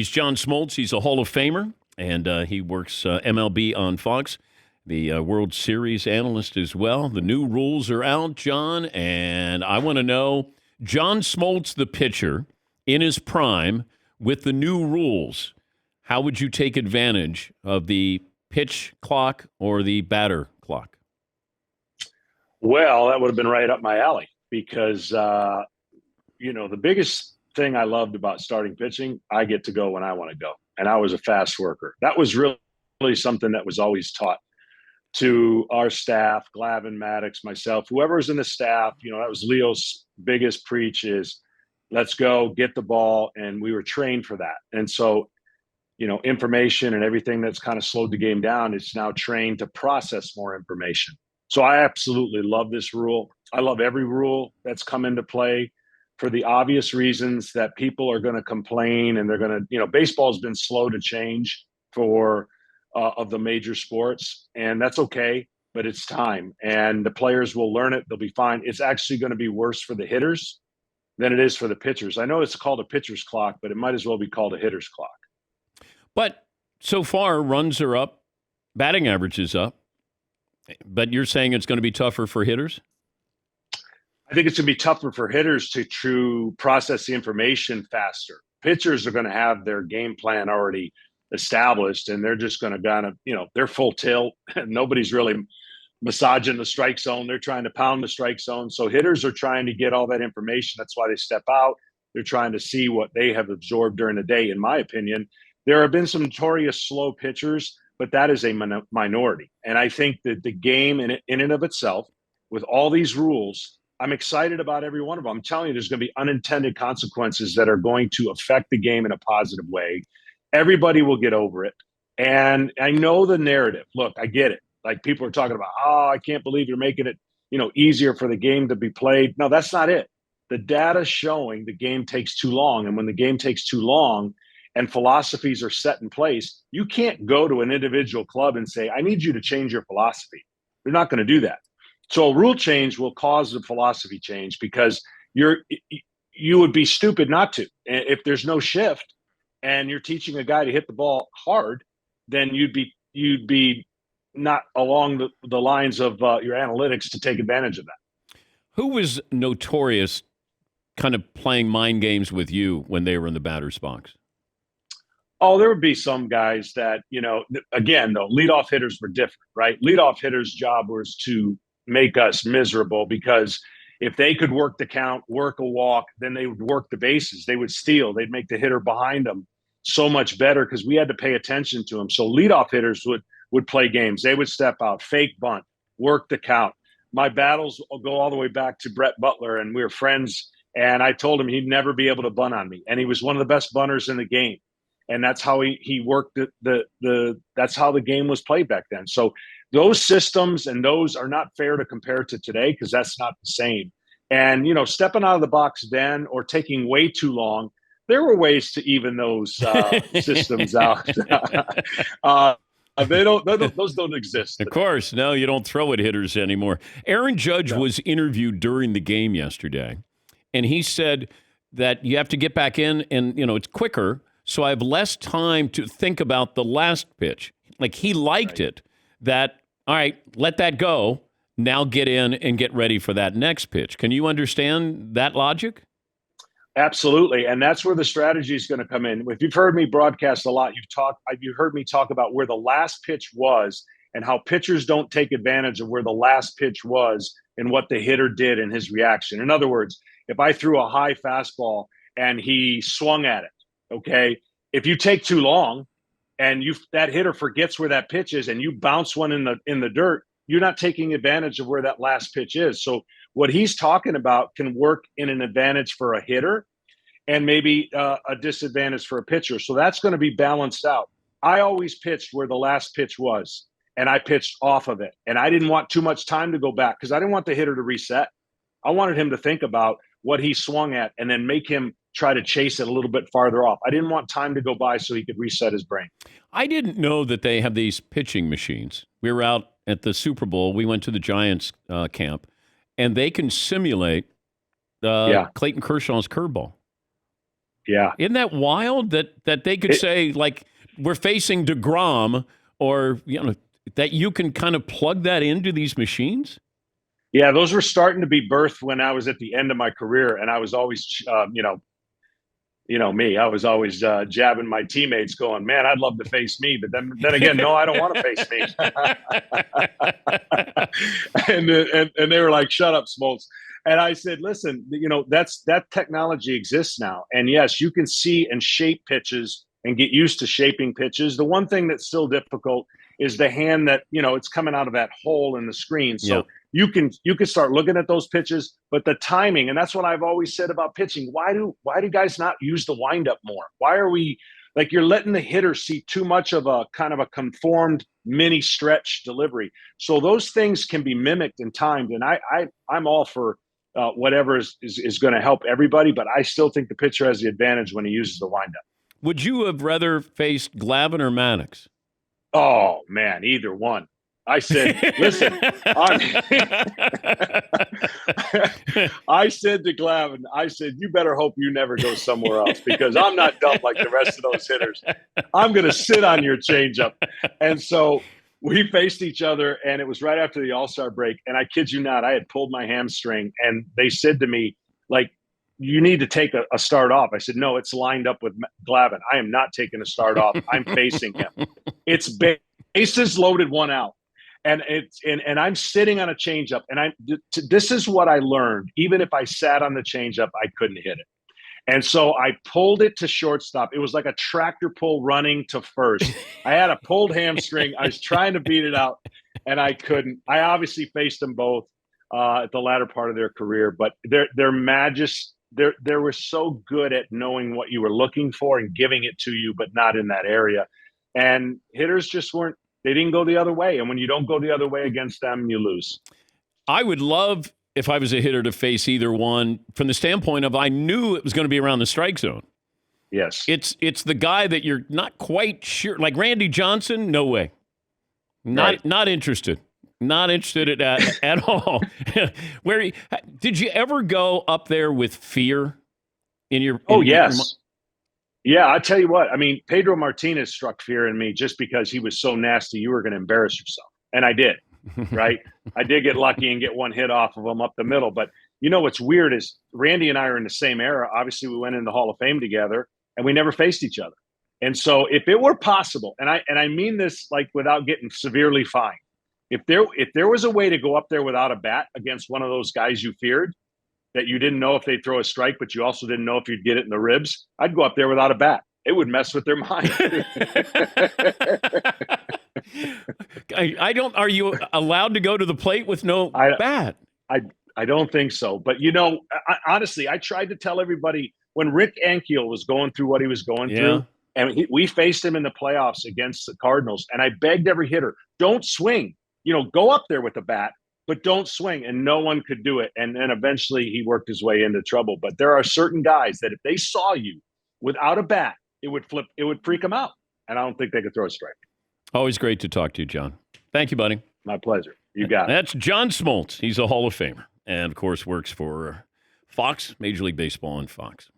He's John Smoltz. He's a Hall of Famer, and he works MLB on Fox, the World Series analyst as well. The new rules are out, John, and I want to know, John Smoltz, the pitcher, in his prime, with the new rules, how would you take advantage of the pitch clock or the batter clock? Well, that would have been right up my alley because, the biggest thing I loved about starting pitching, I get to go when I want to go. And I was a fast worker. That was really something that was always taught to our staff, Glavin, Maddox, myself, whoever was in the staff. That was Leo's biggest preach is let's go, get the ball. And we were trained for that. And so, information and everything that's kind of slowed the game down, it's now trained to process more information. So I absolutely love this rule. I love every rule that's come into play for the obvious reasons that people are going to complain and they're going to, baseball's been slow to change for of the major sports, and that's okay, but it's time. And the players will learn it. They'll be fine. It's actually going to be worse for the hitters than it is for the pitchers. I know it's called a pitcher's clock, but it might as well be called a hitter's clock. But so far, runs are up, batting average is up. But you're saying it's going to be tougher for hitters? I think it's going to be tougher for hitters to process the information faster. Pitchers are going to have their game plan already established, and they're just going to kind of, they're full tilt. Nobody's really massaging the strike zone. They're trying to pound the strike zone. So hitters are trying to get all that information. That's why they step out. They're trying to see what they have absorbed during the day, in my opinion. There have been some notorious slow pitchers, but that is a minority. And I think that the game in and of itself, with all these rules, I'm excited about every one of them. I'm telling you, there's going to be unintended consequences that are going to affect the game in a positive way. Everybody will get over it. And I know the narrative. Look, I get it. Like people are talking about, I can't believe you're making it, easier for the game to be played. No, that's not it. The data's showing the game takes too long. And when the game takes too long, and philosophies are set in place, you can't go to an individual club and say, I need you to change your philosophy. They're not going to do that. So a rule change will cause a philosophy change because you would be stupid not to. If there's no shift and you're teaching a guy to hit the ball hard, then you'd be not along the lines of your analytics to take advantage of that. Who was notorious kind of playing mind games with you when they were in the batter's box? Oh, there would be some guys that, again, though, leadoff hitters were different, right? Leadoff hitters' job was to make us miserable because if they could work the count, work a walk, then they would work the bases. They would steal. They'd make the hitter behind them so much better because we had to pay attention to them. So leadoff hitters would play games. They would step out, fake bunt, work the count. My battles will go all the way back to Brett Butler, and we were friends. And I told him he'd never be able to bunt on me. And he was one of the best bunters in the game. And that's how he worked that's how the game was played back then. So those systems and those are not fair to compare to today because that's not the same. And, stepping out of the box then or taking way too long, there were ways to even those systems out. Those don't exist today. Of course. No, you don't throw at hitters anymore. Aaron Judge was interviewed during the game yesterday, and he said that you have to get back in and, it's quicker. So I have less time to think about the last pitch. Like he liked it that, all right, let that go. Now get in and get ready for that next pitch. Can you understand that logic? Absolutely. And that's where the strategy is going to come in. If you've heard me broadcast a lot, you've heard me talk about where the last pitch was and how pitchers don't take advantage of where the last pitch was and what the hitter did in his reaction. In other words, if I threw a high fastball and he swung at it, okay, if you take too long and that hitter forgets where that pitch is and you bounce one in the dirt, you're not taking advantage of where that last pitch is. So what he's talking about can work in an advantage for a hitter and maybe a disadvantage for a pitcher. So that's going to be balanced out. I always pitched where the last pitch was, and I pitched off of it. And I didn't want too much time to go back because I didn't want the hitter to reset. I wanted him to think about what he swung at and then make him try to chase it a little bit farther off. I didn't want time to go by so he could reset his brain. I didn't know that they have these pitching machines. We were out at the Super Bowl. We went to the Giants camp, and they can simulate Clayton Kershaw's curveball. Yeah. Isn't that wild that they could say, like, we're facing DeGrom, or, that you can kind of plug that into these machines? Yeah, those were starting to be birthed when I was at the end of my career, and I was always, me. I was always jabbing my teammates, going, "Man, I'd love to face me," but then again, no, I don't want to face me. and they were like, "Shut up, Smoltz." And I said, "Listen, that technology exists now, and yes, you can see and shape pitches and get used to shaping pitches. The one thing that's still difficult is the hand that it's coming out of that hole in the screen. So." Yeah. You can start looking at those pitches, but the timing, and that's what I've always said about pitching. Why do guys not use the windup more? Why are we like, you're letting the hitter see too much of a kind of a conformed mini stretch delivery? So those things can be mimicked and timed, and I'm all for whatever is going to help everybody, but I still think the pitcher has the advantage when he uses the windup. Would you have rather faced Glavine or Mannix? Oh man, either one. I said, listen, I said to Glavine, I said, you better hope you never go somewhere else, because I'm not dumb like the rest of those hitters. I'm going to sit on your changeup. And so we faced each other, and it was right after the All-Star break. And I kid you not, I had pulled my hamstring, and they said to me, like, you need to take a start off. I said, no, it's lined up with Glavine. I am not taking a start off. I'm facing him. It's bases loaded, one out. And I'm sitting on a changeup, and this is what I learned. Even if I sat on the changeup, I couldn't hit it. And so I pulled it to shortstop. It was like a tractor pull running to first. I had a pulled hamstring. I was trying to beat it out, and I couldn't. I obviously faced them both at the latter part of their career, but they were so good at knowing what you were looking for and giving it to you, but not in that area. And hitters just weren't. They didn't go the other way. And when you don't go the other way against them, you lose. I would love, if I was a hitter, to face either one from the standpoint of I knew it was going to be around the strike zone. Yes. It's the guy that you're not quite sure. Like Randy Johnson, no way. Not interested. Not interested at all. Did you ever go up there with fear in your? Yes. Yeah, I tell you what. I mean, Pedro Martinez struck fear in me just because he was so nasty. You were going to embarrass yourself, and I did. Right? I did get lucky and get one hit off of him up the middle. But what's weird is Randy and I are in the same era. Obviously, we went in the Hall of Fame together, and we never faced each other. And so, if it were possible, and I mean this like without getting severely fined, if there was a way to go up there without a bat against one of those guys you feared, that you didn't know if they'd throw a strike, but you also didn't know if you'd get it in the ribs, I'd go up there without a bat. It would mess with their mind. Are you allowed to go to the plate with no bat? I don't think so. But, honestly, I tried to tell everybody when Rick Ankiel was going through what he was going through, and we faced him in the playoffs against the Cardinals, and I begged every hitter, don't swing. Go up there with the bat, but don't swing. And no one could do it. And then eventually he worked his way into trouble. But there are certain guys that if they saw you without a bat, it would freak them out. And I don't think they could throw a strike. Always great to talk to you, John. Thank you, buddy. My pleasure. You got it. That's John Smoltz. He's a Hall of Famer. And, of course, works for Fox, Major League Baseball on Fox.